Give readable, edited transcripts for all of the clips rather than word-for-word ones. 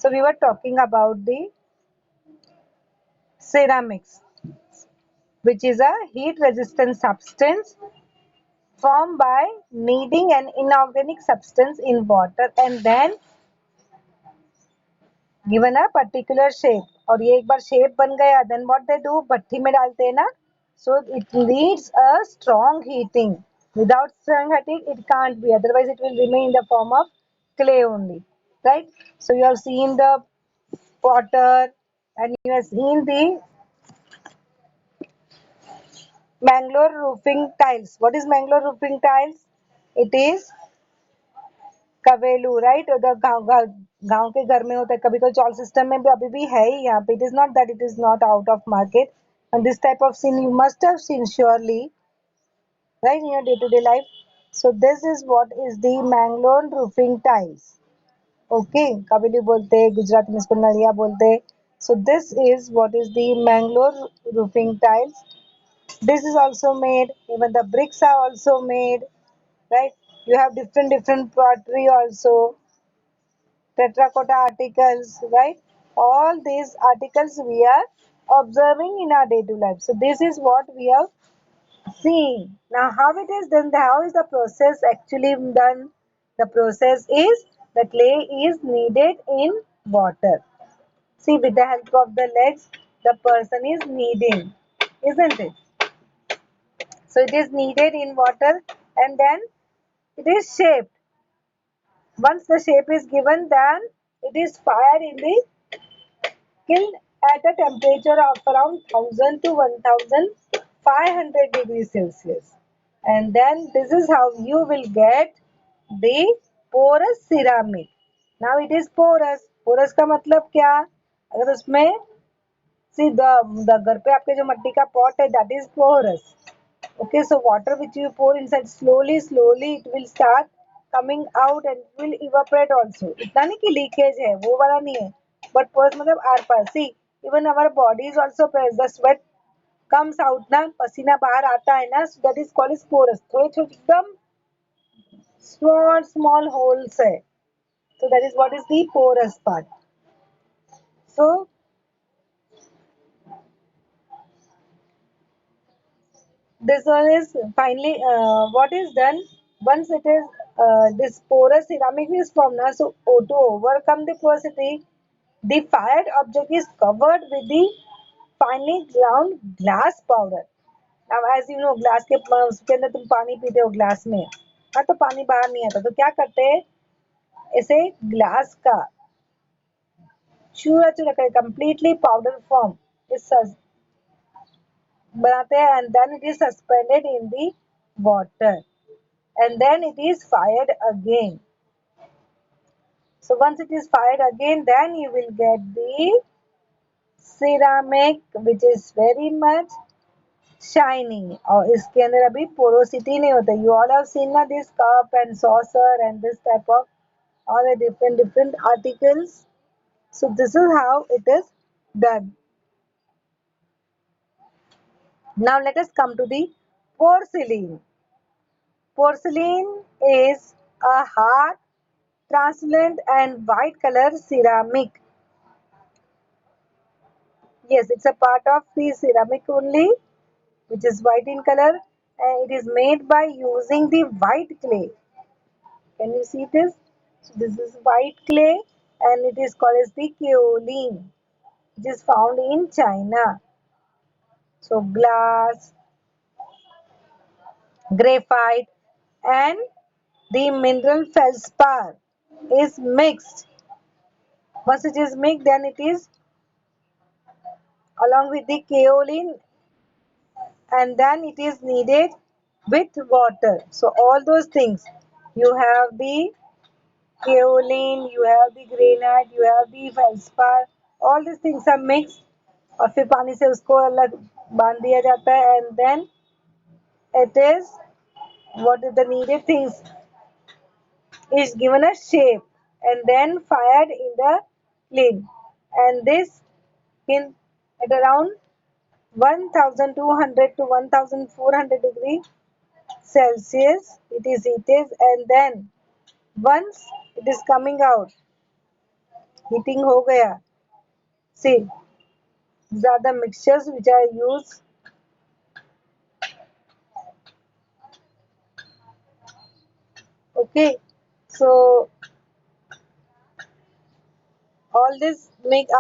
So we were talking about the ceramics, which is a heat resistant substance formed by kneading an inorganic substance in water and then given a particular shape. और ये एक बार shape बन गया, then what they do, भट्टी में डालते हैं ना, so it needs a strong heating. Without strong heating it can't be, otherwise it will remain in the form of clay only, right? So you have seen the potter and you have seen the Mangalore roofing tiles. What is Mangalore roofing tiles? It is कवेलू, right? उधर गांव गांव के घर में होता है, कभी कभी चॉल सिस्टम में भी अभी भी है ही यहाँ पे. It is not that it is not out of market. And this type of scene you must have seen surely, right, in your day to day life. So this is what is the Mangalore roofing tiles. Okay, कवेलू बोलते हैं, गुजरात में इसको नड़िया बोलते हैं. So this is what is the Mangalore roofing tiles. This is also made, even the bricks are also made, right? You have different pottery also, terracotta articles, right? All these articles we are observing in our day to life. So this is what we have seen. Now how it is done, how is the process actually done? The process is the clay is kneaded in water. See, with the help of the legs the person is kneading, isn't it? So it is kneaded in water and then it is shaped. Once the shape is given, then it is fired in the kiln at a temperature of around 1000 to 1500 degrees Celsius. And then this is how you will get the porous ceramic. Now it is porous. Porous का मतलब क्या? अगर उसमें see the घर पे आपके जो मट्टी का pot है, that is porous. Okay, so water which you pour inside, slowly it will start coming out and it will evaporate also. इतना नहीं कि leakage है, वो वाला नहीं है. But porous मतलब आर पार. See, even our body is also porous. The sweat comes out ना, पसीना बाहर आता है ना, so that is called as porous. थोड़े छोटे एकदम small holes है. So that is what is the porous part. So this one is finally what is done once it is this porous ceramic is formed now. So to overcome the porosity, the fired object is covered with the finely ground glass powder. Now as you know, glass के उसके अंदर तुम पानी पीते हो glass में, हाँ, तो पानी बाहर नहीं आता, तो क्या करते हैं, ऐसे ग्लास का चूरा चूरा कर completely powder form is बनाते हैं and then it is suspended in the water and then it is fired again. So once it is fired again, then you will get the ceramic which is very much shiny. और इसके अंदर अभी porosity नहीं होता. You all have seen ना this cup and saucer and this type of all the different articles. So this is how it is done. Now let us come to the porcelain. Porcelain is a hard, translucent and white color ceramic. Yes, it's a part of the ceramic only, which is white in color, and it is made by using the white clay. Can you see this? So this is white clay and it is called as the kaolin, which is found in China. So glass, graphite and the mineral feldspar is mixed. Once it is mixed, then it is along with the kaolin and then it is kneaded with water. So all those things, you have the kaolin, you have the granite, you have the feldspar, all these things are mixed और फिर पानी से उसको अलग बांध दिया जाता है and then it is what is the needed things is given a shape and then fired in the kiln and this in at around 1200 to 1400 degree Celsius it is heated and then once it is coming out heating हो गया. See, these are the mixtures which are used. Okay, so all this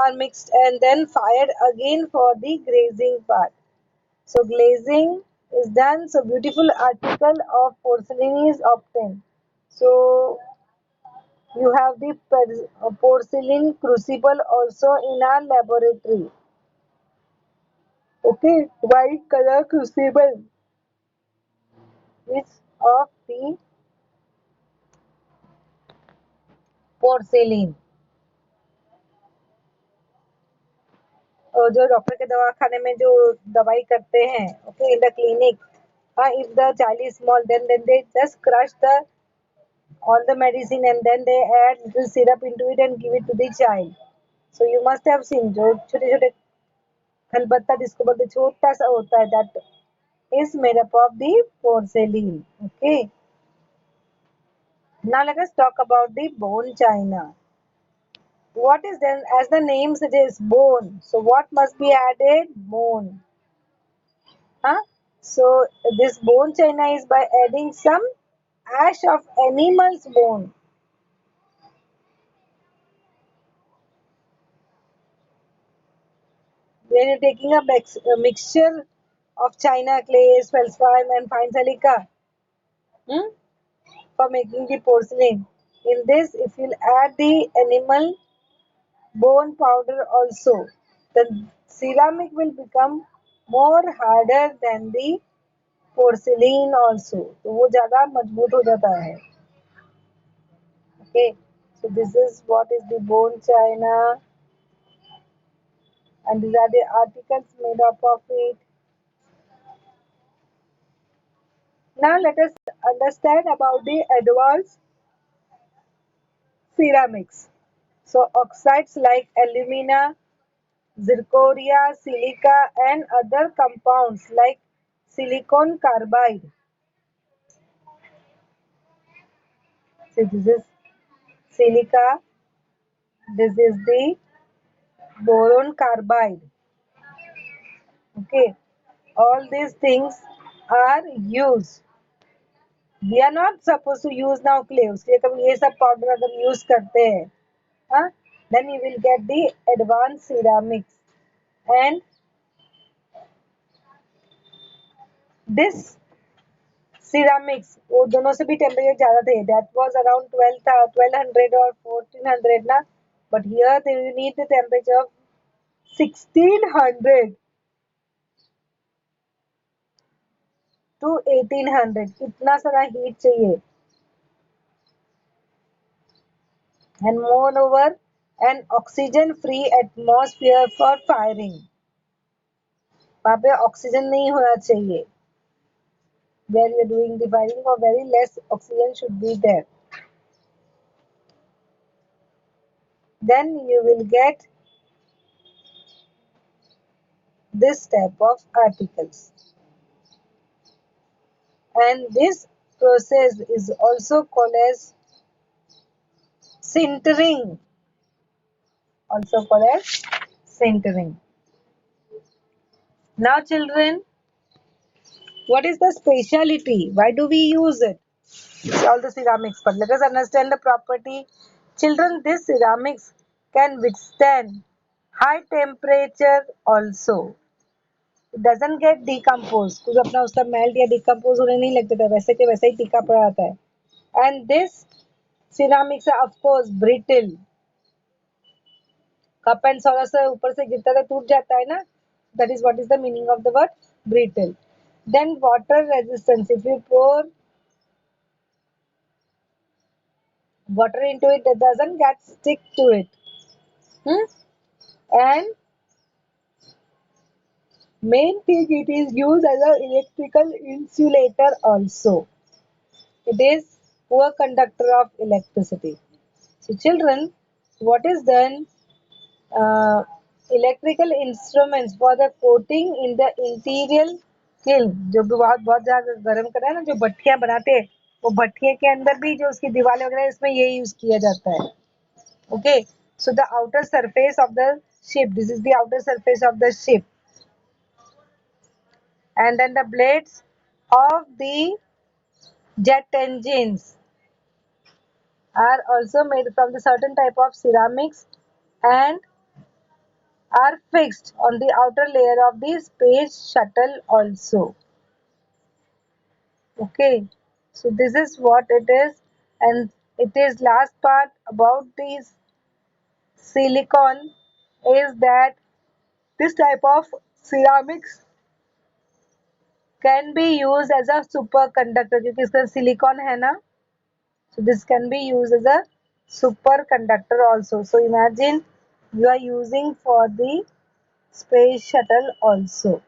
are mixed and then fired again for the glazing part. So glazing is done. So beautiful article of porcelain is obtained. So you have the porcelain crucible also in our laboratory. Okay, white color crucible is of the porcelain. और जो doctor के दवाखाने में जो दवाई करते हैं, okay, in the clinic, if the child is small, then they just crush all the medicine and then they add little syrup into it and give it to the child. So you must have seen जो छोटे छोटे खलबत्ता जिसको बोलते छोटा सा होता है, that is made up of the porcelain. Okay. Now let us talk about the bone china. What is then, as the name suggests, bone? So what must be added? Bone. Huh? So this bone china is by adding some ash of animal's bone. When you're taking a mixture of china, clay, feldspar and fine silica, for making the porcelain. In this, if you'll add the animal bone powder also, the ceramic will become more harder than the porcelain also. तो वो ज़्यादा मजबूत हो जाता है. Okay, so this is what is the bone china, and these are the articles made up of it. Now let us understand about the advanced ceramics. So oxides like alumina, zirconia, silica and other compounds like silicon carbide. So this is silica, this is the boron carbide. Okay, all these things are used. We are not supposed to use now clay. उसलिए कभी ये सब powder अगर use करते हैं, then you will get the advanced ceramics. And this ceramics, वो दोनों से भी टेम्परेचर ज़्यादा थे. That was around 1200 or 1400 ना. But here you need the temperature of 1600 to 1800. इतना सारा heat चाहिए. And moreover, an oxygen-free atmosphere for firing. वहाँ पे ऑक्सीजन नहीं होना चाहिए. Where you are doing the firing, or very less oxygen should be there. Then you will get this type of articles. And this process is also called as sintering. Also called as sintering. Now children, what is the speciality? Why do we use it? All the ceramics, but let us understand the property. Children, this ceramics can withstand high temperature also. It doesn't get decomposed. कुछ अपना उसका melt या decompose होने नहीं लगता था, वैसे के वैसे ही टिका पड़ा रहता है. And this ceramics are of course brittle. Cup and solar से ऊपर से गिरता है टूट जाता है ना. That is what is the meaning of the word brittle. Then water resistance. If you pour water into it, it doesn't get stick to it. And main thing, it is used as an electrical insulator also. It is poor conductor of electricity. So children, what is done? Electrical instruments for the coating in the interior kiln. जो बहुत बहुत ज्यादा गर्म कर रहा है ना, जो भट्टियां बनाते हैं, वो भट्टिये के अंदर भी जो उसकी दीवारें वगैरह, इसमें ये यूज किया जाता है. Okay, So the outer surface of the ship, this is the outer surface of the ship, and then the blades of the jet engines are also made from the certain type of ceramics and are fixed on the outer layer of the space shuttle also. Okay, so this is what it is, and it is last part about this silicon is that this type of ceramics can be used as a superconductor क्योंकि इसका silicon है ना, so this can be used as a superconductor also. So imagine you are using for the space shuttle also.